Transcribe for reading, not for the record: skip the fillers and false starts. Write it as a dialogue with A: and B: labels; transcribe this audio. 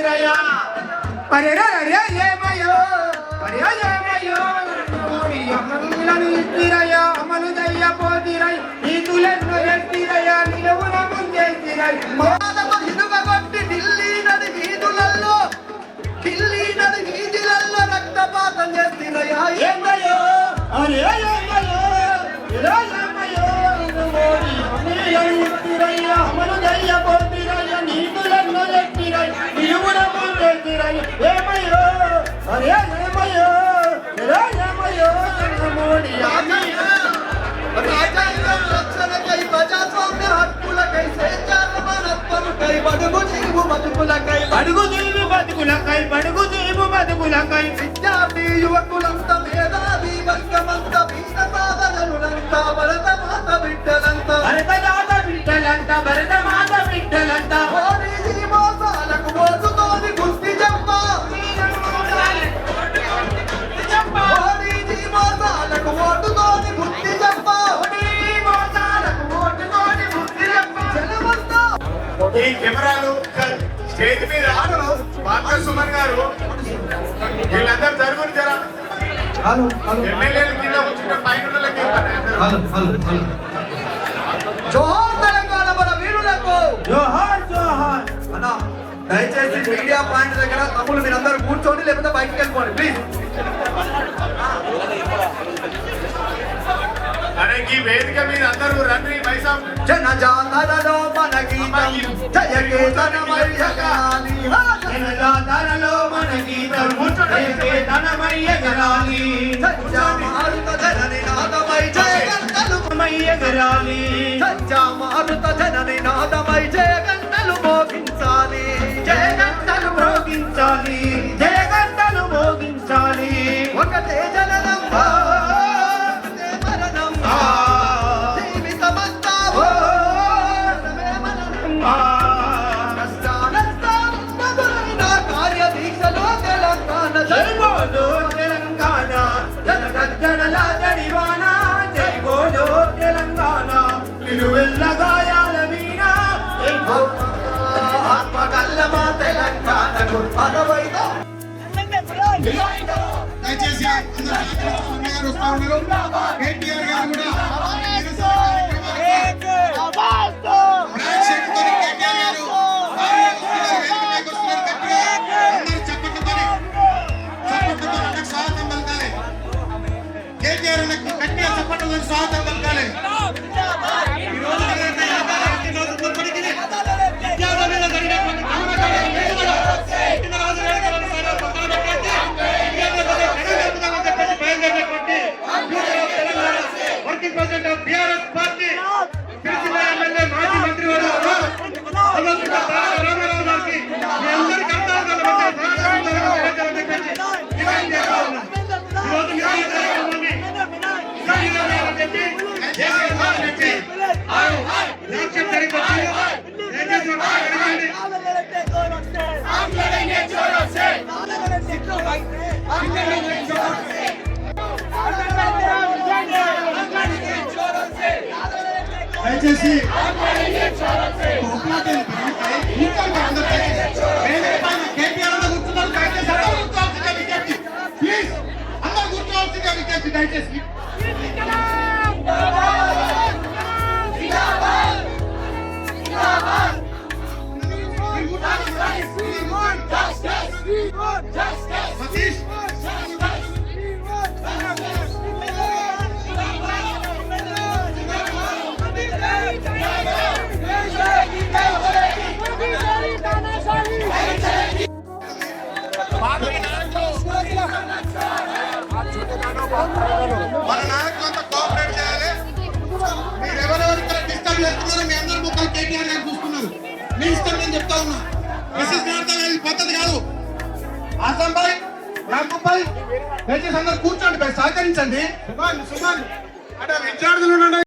A: పోతిరయ్యా అరే ఏమయ్యో అరే ఏమయ్యో అమలులను ఇచ్చిరయ్యా అమలు దయ్య పోతిరయ్య నీతులెన్నో ఎత్తిరయ్యా నిలువున ముందేసిరయ్య
B: మాదకు ఇనుగొట్టి ఢిల్లీ నది వీధులలో రక్తపాతం చేసిరయ్యా
A: ఏమయ్యో అరే ఏమయ్యో ఇలా ఏమయ్యో మోడి అమలులను ఇచ్చిరయ్య అమలు దయ్య పోతిరయ్య నీతులెన్నో ఎత్తిరయ్య నిలువున ముందేసిరయ్య ఏమయ్యో అరే ఏమయ్యో ఇలా ఏమయ్యో మోడి
B: రాజ్యాంగం రక్షణకై ప్రజాస్వామ్య హక్కులకై స్వేచ్ఛాసమానత్వముకై బడుగు జీవు బతుకులకై విద్యార్థి యువకులంతా మేధావి వర్గమంతా వీర సాధనలునంతా భరత మాత బిడ్డలంతా మోడీజీ మోసాలకు మోసుతోని గుర్తి చెప్ప మోడీజీ మోసాలకు ఓటుతోని గుర్తి చెప్ప
C: ఈ కెమెరాలు స్టేజ్ మీద పాత్ర సుమన్ గారు వీళ్ళందరూ జరుగురు జరా ఎమ్మెల్యేల కింద కూర్చుంటే పైన
B: జోహార్ తెలంగాణ మన వీరులకు
A: జోహార్ జోహార్
B: అన్నా దయచేసి మీడియా పాయింట్ దగ్గర తమ్ముళ్ళు మీరందరూ కూర్చోండి లేకపోతే బయటికి వెళ్ళిపోండి ప్లీజ్
C: అరే ఈ వేదిక మీద అందరూ రండి పైసా
B: జనజాతరలో మన గీతం జయ కేతనమయ్యగాలి
A: జనజాతరలో మన గీతం జయ కేతనమయ్యగాలి
B: మారుత జనని నాదమై
A: జయగంటలుమయ్యగాలి
B: మారుత జనని నాదమై జయగంటలు మోగించాలి
A: జయగంటలు మోగించాలి జయగంటలు మోగించాలి
B: ఒకటే జననం ఒకటే మరణం జీవితమంతా కార్యదీక్షలో తెలంగాణ
A: జై బోలో తెలంగాణ జనగజ్జనల జడివాన జై బోలో తెలంగాణ నిలువెల్ల గాయాల వీణ
B: ఆత్మకల్లమా తెలంగాణకు అరవైదో
C: దయచేసి అందరూ వస్తా ఉన్నారు కేటీఆర్ గారు కూడా స్వాగతం పలకాలి ఈ రోజు విద్యార్థులలో జరిగినటువంటి working president of TRS party Sircilla MLA మాజీ మంత్రి రామారావు గారికి మీ అందరికీ దయచేసి ప్లీజ్ అందరూ కూర్చోవాల్సిందిగా విజ్ఞప్తి దయచేసి సతీష్ మన నాయకులంతా కోఆపరేట్ చేయాలి. మీరు ఎవరెవరు ఇక్కడ డిస్టర్బ్ చేస్తున్నారో మీ అందరి ముఖాలు కేటీఆర్ గారు చూస్తున్నారు. మీ ఇష్టం నేను చెప్తా ఉన్నా. మెసేజ్ మాట్లాడాలి పద్ధతి కాదు. ఆసం భాయ్, రాంపు భాయ్, దయచేసి అందరూ కూర్చోండి, సహకరించండి. సుమన్ అంటే విద్యార్థులు